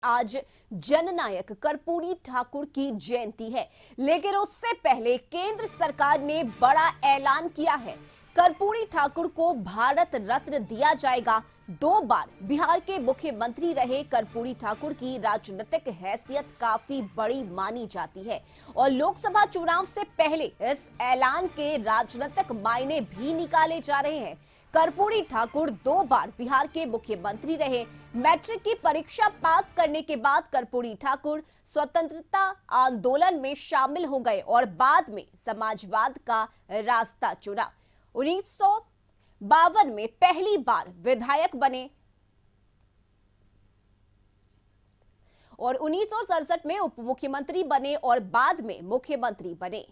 आज जननायक कर्पूरी ठाकुर की जयंती है, लेकिन उससे पहले केंद्र सरकार ने बड़ा ऐलान किया है। कर्पूरी ठाकुर को भारत रत्न दिया जाएगा। 2 बार बिहार के मुख्यमंत्री रहे कर्पूरी ठाकुर की राजनीतिक हैसियत काफी बड़ी मानी जाती है और लोकसभा चुनाव से पहले इस ऐलान के राजनीतिक मायने भी निकाले जा रहे हैं। कर्पूरी ठाकुर 2 बार बिहार के मुख्यमंत्री रहे। मैट्रिक की परीक्षा पास करने के बाद कर्पूरी ठाकुर स्वतंत्रता आंदोलन में शामिल हो गए और बाद में समाजवाद का रास्ता चुना। 1952 में पहली बार विधायक बने और 1967 में उप मुख्यमंत्री बने और बाद में मुख्यमंत्री बने।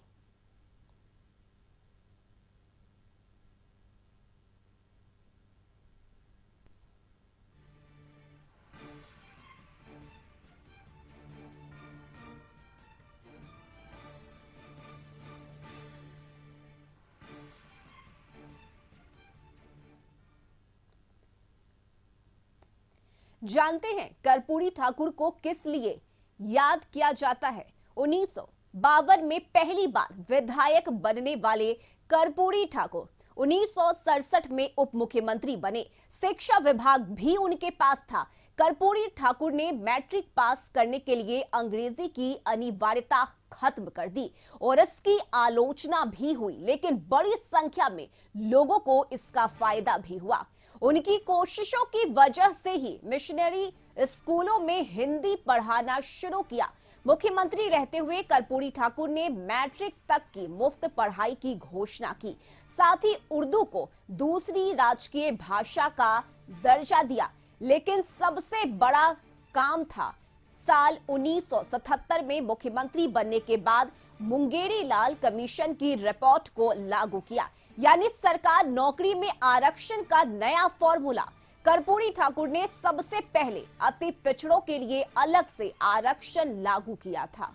जानते हैं कर्पूरी ठाकुर को किस लिए याद किया जाता है। 1952 में पहली बार विधायक बनने वाले कर्पूरी ठाकुर 1967 में उप मुख्यमंत्री बने। शिक्षा विभाग भी उनके पास था। कर्पूरी ठाकुर ने मैट्रिक पास करने के लिए अंग्रेजी की अनिवार्यता खत्म कर दी और इसकी आलोचना भी हुई, लेकिन बड़ी संख्या में लोगों को इसका फायदा भी हुआ। उनकी कोशिशों की वजह से ही मिशनरी स्कूलों में हिंदी पढ़ाना शुरू किया। मुख्यमंत्री रहते हुए कर्पूरी ठाकुर ने मैट्रिक तक की मुफ्त पढ़ाई की घोषणा की, साथ ही उर्दू को दूसरी राजकीय भाषा का दर्जा दिया। लेकिन सबसे बड़ा काम था साल 1977 में मुख्यमंत्री बनने के बाद मुंगेरी लाल कमीशन की रिपोर्ट को लागू किया, यानी सरकार नौकरी में आरक्षण का नया फॉर्मूला। कर्पूरी ठाकुर ने सबसे पहले अति पिछड़ों के लिए अलग से आरक्षण लागू किया था।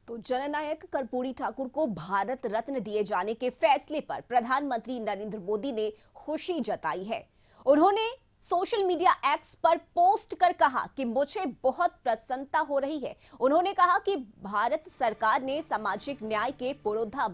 तो जननायक कर्पूरी ठाकुर को भारत रत्न दिए जाने के फैसले पर प्रधानमंत्री नरेंद्र मोदी ने खुशी जताई है। उन्होंने सोशल मीडिया एक्स पर पोस्ट कर कहा कि मुझे बहुत प्रसन्नता हो रही है। उन्होंने कहा कि भारत सरकार ने सामाजिक न्याय के पुरोधा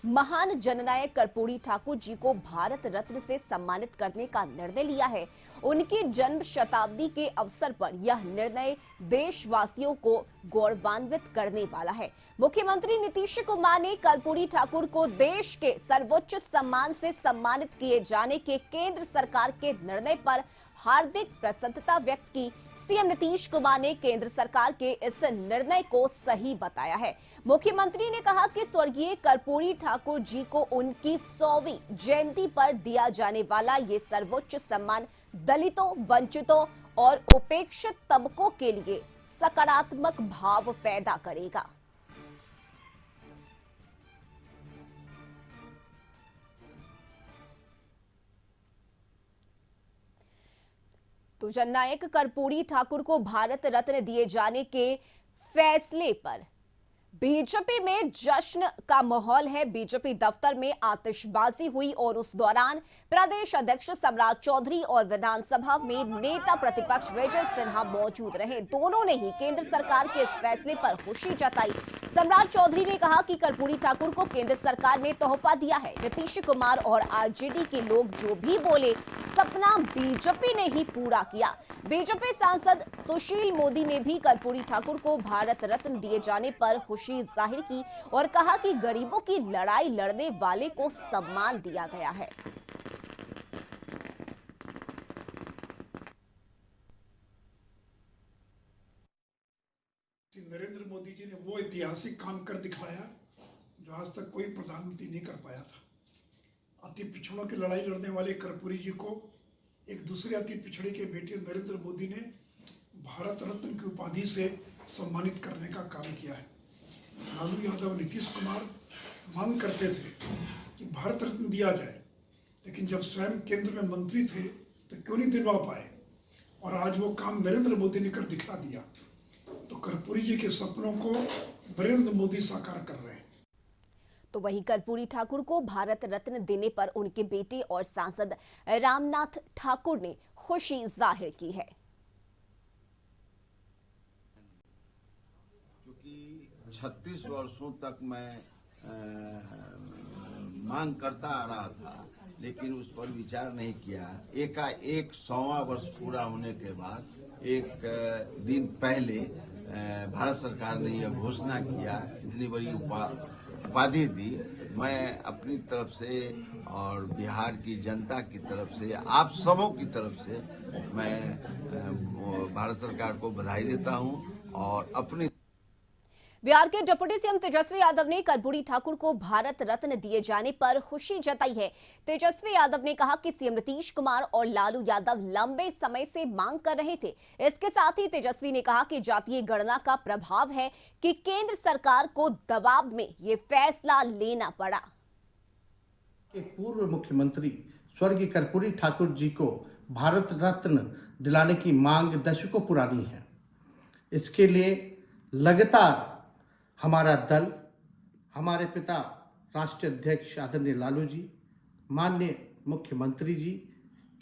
महान जननायक कर्पूरी ठाकुर जी को भारत रत्न से सम्मानित करने का निर्णय लिया है। उनकी जन्म शताब्दी के अवसर पर यह निर्णय देशवासियों को गौरवान्वित करने वाला है। मुख्यमंत्री नीतीश कुमार ने कर्पूरी ठाकुर को देश के सर्वोच्च सम्मान से सम्मानित किए जाने के केंद्र सरकार के निर्णय पर हार्दिक प्रसन्नता व्यक्त की। सीएम नीतीश कुमार ने केंद्र सरकार के इस निर्णय को सही बताया है। मुख्यमंत्री ने कहा कि स्वर्गीय कर्पूरी ठाकुर जी को उनकी 100वीं जयंती पर दिया जाने वाला ये सर्वोच्च सम्मान दलितों, वंचितों और उपेक्षित तबकों के लिए सकारात्मक भाव पैदा करेगा। तो जननायक कर्पूरी ठाकुर को भारत रत्न दिए जाने के फैसले पर बीजेपी में जश्न का माहौल है। बीजेपी दफ्तर में आतिशबाजी हुई और उस दौरान प्रदेश अध्यक्ष सम्राट चौधरी और विधानसभा में नेता प्रतिपक्ष विजय सिन्हा मौजूद रहे। दोनों ने ही केंद्र सरकार के इस फैसले पर खुशी जताई। सम्राट चौधरी ने कहा कि कर्पूरी ठाकुर को केंद्र सरकार ने तोहफा दिया है। नीतीश कुमार और आरजेडी के लोग जो भी बोले, सपना बीजेपी ने ही पूरा किया। बीजेपी सांसद सुशील मोदी ने भी कर्पूरी ठाकुर को भारत रत्न दिए जाने पर खुशी जाहिर की और कहा कि गरीबों की लड़ाई लड़ने वाले को सम्मान दिया गया है। नरेंद्र मोदी जी ने वो ऐतिहासिक काम कर दिखाया जो आज तक कोई प्रधानमंत्री नहीं कर पाया था। अति पिछड़ों की लड़ाई लड़ने वाले कर्पूरी जी को एक दूसरे अति पिछड़े के बेटे नरेंद्र मोदी ने भारत रत्न की उपाधि से सम्मानित करने का काम किया है। लालू यादव, नीतीश कुमार मांग करते थे कि भारत रत्न दिया जाए, लेकिन जब स्वयं केंद्र में मंत्री थे तो क्यों नहीं दिलवा पाए, और आज वो काम नरेंद्र मोदी ने कर दिखला दिया। तो कर्पूरी जी के सपनों को नरेंद्र मोदी साकार कर रहे हैं। तो वहीं कर्पूरी ठाकुर को भारत रत्न देने पर उनके बेटे और सांसद रामनाथ ठाकुर ने खुशी जाहिर की है। क्योंकि 36 वर्षों तक मैं मांग करता आ रहा था, लेकिन उस पर विचार नहीं किया। एकाएक 100वां वर्ष पूरा होने के बाद एक दिन पहले भारत सरकार ने यह घोषणा किया, इतनी बड़ी उपाधि दी। मैं अपनी तरफ से और बिहार की जनता की तरफ से, आप सबों की तरफ से मैं भारत सरकार को बधाई देता हूं और अपनी बिहार के डिप्टी सीएम तेजस्वी यादव ने कर्पूरी ठाकुर को भारत रत्न दिए जाने पर खुशी जताई है। तेजस्वी यादव ने कहा कि सीएम नीतीश कुमार और लालू यादव लंबे समय से मांग कर रहे थे। इसके साथ ही तेजस्वी ने कहा कि जातीय गणना का प्रभाव है कि केंद्र सरकार को दबाव में ये फैसला लेना पड़ा। पूर्व मुख्यमंत्री स्वर्गीय कर्पूरी ठाकुर जी को भारत रत्न दिलाने की मांग दशकों पुरानी है। इसके लिए लगातार हमारा दल, हमारे पिता राष्ट्रीय अध्यक्ष आदरणीय लालू जी, माननीय मुख्यमंत्री जी,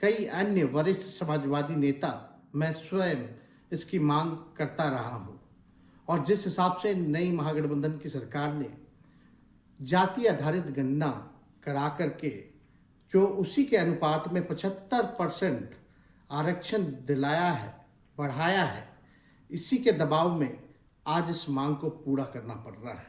कई अन्य वरिष्ठ समाजवादी नेता, मैं स्वयं इसकी मांग करता रहा हूं। और जिस हिसाब से नई महागठबंधन की सरकार ने जाति आधारित गणना करा करके जो उसी के अनुपात में 75% आरक्षण दिलाया है, बढ़ाया है, इसी के दबाव में आज इस मांग को पूरा करना पड़ रहा है।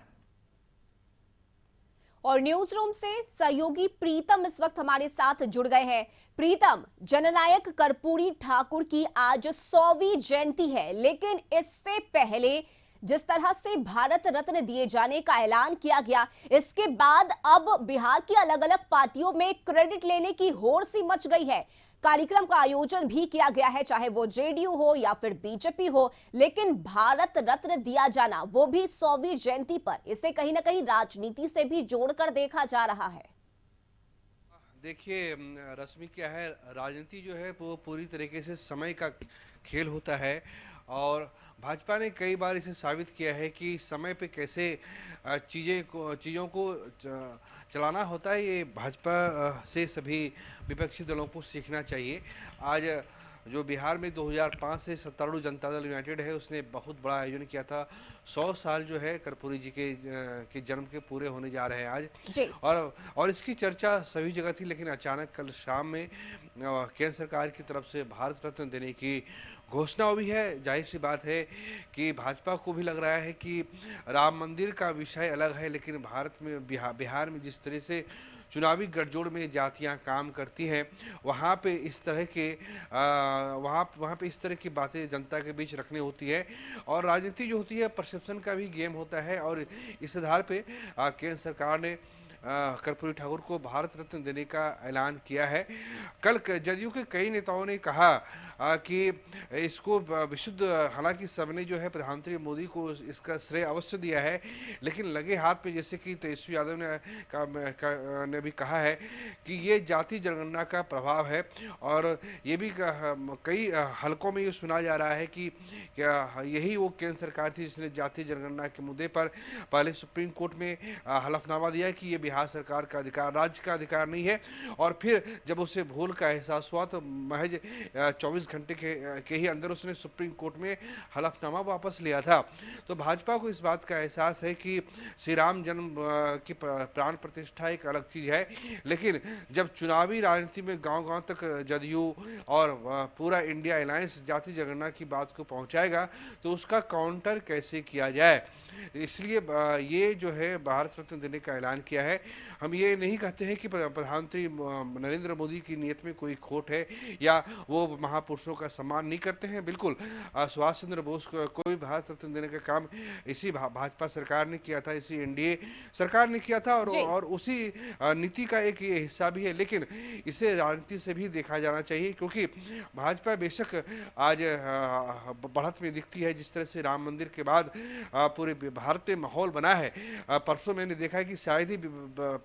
और न्यूज रूम से सहयोगी प्रीतम इस वक्त हमारे साथ जुड़ गए हैं। प्रीतम, जननायक कर्पूरी ठाकुर की आज 100वीं जयंती है, लेकिन इससे पहले जिस तरह से भारत रत्न दिए जाने का ऐलान किया गया, इसके बाद अब बिहार की अलग अलग पार्टियों में क्रेडिट लेने की होड़ सी मच गई है। कार्यक्रम का आयोजन भी किया गया है, चाहे वो जेडीयू हो या फिर बीजेपी हो, लेकिन भारत रत्न दिया जाना, वो भी 100वीं जयंती पर, इसे कहीं ना कहीं राजनीति से भी जोड़कर देखा जा रहा है। देखिए रश्मि, क्या है, राजनीति जो है वो पूरी तरीके से समय का खेल होता है और भाजपा ने कई बार इसे साबित किया है कि समय पे कैसे चीज़ों को चलाना होता है। ये भाजपा से सभी विपक्षी दलों को सीखना चाहिए। आज जो बिहार में 2005 से सत्तारूढ़ जनता दल यूनाइटेड है, उसने बहुत बड़ा आयोजन किया था। 100 साल जो है कर्पूरी जी के जन्म के पूरे होने जा रहे हैं आज जी। और इसकी चर्चा सभी जगह थी, लेकिन अचानक कल शाम में केंद्र सरकार की तरफ से भारत रत्न देने की घोषणा हुई है। जाहिर सी बात है कि भाजपा को भी लग रहा है कि राम मंदिर का विषय अलग है, लेकिन भारत में बिहार में जिस तरह से चुनावी गठजोड़ में जातियां काम करती हैं, वहाँ पे इस तरह के वहाँ पे इस तरह की बातें जनता के बीच रखनी होती है। और राजनीति जो होती है परसेप्शन का भी गेम होता है, और इस आधार पे केंद्र सरकार ने कर्पूरी ठाकुर को भारत रत्न देने का ऐलान किया है। कल जदयू के कई नेताओं ने कहा कि इसको विशुद्ध, हालांकि सबने जो है प्रधानमंत्री मोदी को इसका श्रेय अवश्य दिया है, लेकिन लगे हाथ में, जैसे कि तेजस्वी यादव ने भी कहा है कि ये जाति जनगणना का प्रभाव है। और ये भी कई हलकों में ये सुना जा रहा है कि क्या यही वो केंद्र सरकार थी जिसने जाति जनगणना के मुद्दे पर पहले सुप्रीम कोर्ट में हलफनामा दिया कि ये बिहार सरकार का अधिकार, राज्य का अधिकार नहीं है, और फिर जब उसे भूल का एहसास हुआ तो महज 24 घंटे के ही अंदर उसने सुप्रीम कोर्ट में हलफनामा वापस लिया था। तो भाजपा को इस बात का एहसास है कि श्री राम जन्म की प्राण प्रतिष्ठा एक अलग चीज है, लेकिन जब चुनावी राजनीति में गांव-गांव तक जदयू और पूरा इंडिया अलायंस जाति जनगणना की बात को पहुंचाएगा तो उसका काउंटर कैसे किया जाए। इसलिए ये जो है भारत रत्न देने का ऐलान किया है। हम ये नहीं कहते हैं कि प्रधानमंत्री नरेंद्र मोदी की नीयत में कोई खोट है या वो महापुरुषों का सम्मान नहीं करते हैं। बिल्कुल सुभाष चंद्र बोस को भी भारत रत्न देने का काम इसी भाजपा सरकार ने किया था, इसी एनडीए सरकार ने किया था और उसी नीति का एक ये हिस्सा भी है। लेकिन इसे राजनीति से भी देखा जाना चाहिए, क्योंकि भाजपा बेशक आज बढ़त में दिखती है। जिस तरह से राम मंदिर के बाद पूरे भारत में माहौल बना है, परसों मैंने देखा है कि शायद ही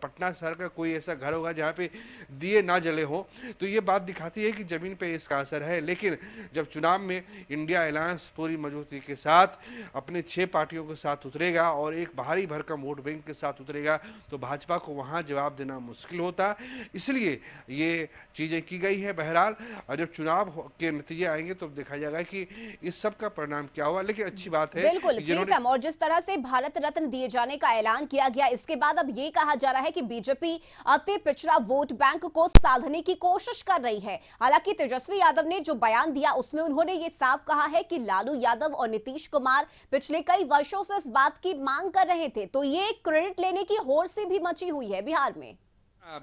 पटना शहर का कोई ऐसा घर होगा जहाँ पे दिए ना जले हो, तो ये बात दिखाती है कि जमीन पे इसका असर है। लेकिन जब चुनाव में इंडिया अलायंस पूरी मजबूती के साथ अपने 6 पार्टियों के साथ उतरेगा और एक भारी भरकम वोट बैंक के साथ उतरेगा, तो भाजपा को वहां जवाब देना मुश्किल होता। इसलिए ये चीजें की गई है। बहरहाल जब चुनाव के नतीजे आएंगे तो देखा जाएगा कि इस सब का परिणाम क्या हुआ। लेकिन अच्छी बात है बिल्कुल प्रीतम, और जिस तरह से भारत रत्न दिए जाने का ऐलान किया गया, इसके बाद अब ये कहा जा रहा है कि बीजेपी अति पिछड़ा वोट बैंक को साधने की कोशिश कर रही है। हालांकि तेजस्वी यादव ने जो बयान दिया उसमें उन्होंने ये साफ कहा है कि लालू यादव और नीतीश कुमार पिछले कई वर्षों से इस बात की मांग कर रहे थे, तो ये क्रेडिट लेने की होड़ से भी मची हुई है बिहार में।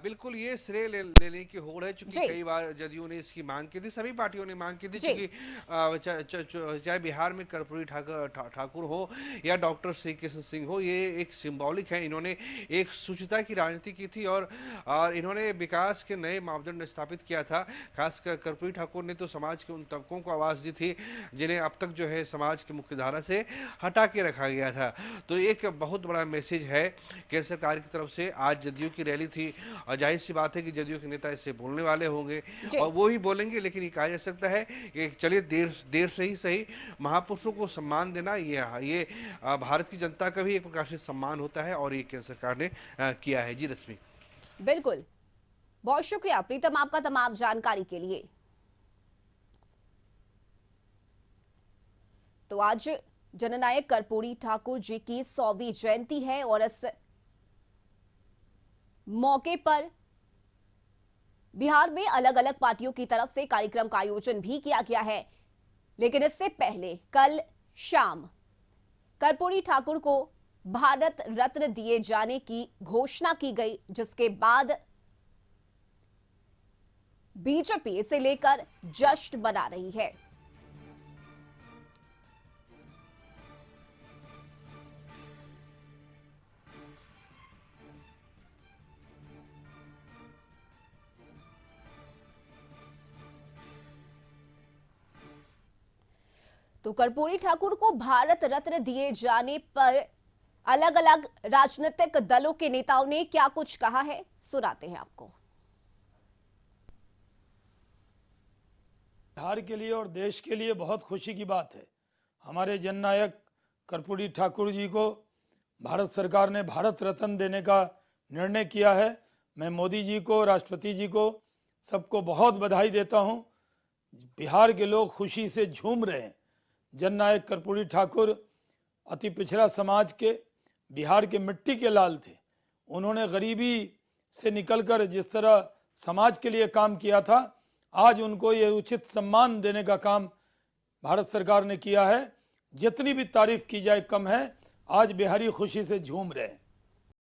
बिल्कुल ये श्रेय लेने की होड़ है, चूंकि कई बार जदयू ने इसकी मांग की थी, सभी पार्टियों ने मांग की थी। चूंकि चाहे बिहार में कर्पूरी ठाकुर हो या डॉक्टर श्री कृष्ण सिंह हो, ये एक सिंबॉलिक है। इन्होंने एक सूचिता की राजनीति की थी और इन्होंने विकास के नए मापदंड स्थापित किया था। खासकर कर्पूरी ठाकुर ने तो समाज के उन तबकों को आवाज़ दी थी जिन्हें अब तक जो है समाज की मुख्यधारा से हटा के रखा गया था। तो एक बहुत बड़ा मैसेज है केंद्र सरकार की तरफ से। आज जदयू की रैली थी और जाहिर सी बात है कि जदयू के नेता इससे बोलने वाले होंगे और वो ही बोलेंगे। लेकिन ये कहा जा सकता है कि चलिए देर से ही सही, महापुरुषों को सम्मान देना ये भारत की जनता का भी एक प्रकार से सम्मान होता है और ये केंद्र सरकार ने किया है। जी रश्मि, बिल्कुल, बहुत शुक्रिया प्रीतम आपका तमाम जानकारी के लिए। तो आज जननायक कर्पूरी ठाकुर जी की 100वीं जयंती है और इस मौके पर बिहार में अलग अलग पार्टियों की तरफ से कार्यक्रम का आयोजन भी किया गया है। लेकिन इससे पहले कल शाम कर्पूरी ठाकुर को भारत रत्न दिए जाने की घोषणा की गई, जिसके बाद बीजेपी इसे लेकर जश्न मना रही है। तो कर्पूरी ठाकुर को भारत रत्न दिए जाने पर अलग अलग राजनीतिक दलों के नेताओं ने क्या कुछ कहा है, सुनाते हैं आपको। बिहार के लिए और देश के लिए बहुत खुशी की बात है। हमारे जननायक कर्पूरी ठाकुर जी को भारत सरकार ने भारत रत्न देने का निर्णय किया है। मैं मोदी जी को, राष्ट्रपति जी को, सबको बहुत बधाई देता हूं। बिहार के लोग खुशी से झूम रहे हैं। जननायक कर्पूरी ठाकुर अति पिछड़ा समाज के, बिहार के मिट्टी के लाल थे। उन्होंने गरीबी से निकलकर जिस तरह समाज के लिए काम किया था, आज उनको ये उचित सम्मान देने का काम भारत सरकार ने किया है। जितनी भी तारीफ की जाए कम है। आज बिहारी खुशी से झूम रहे हैं।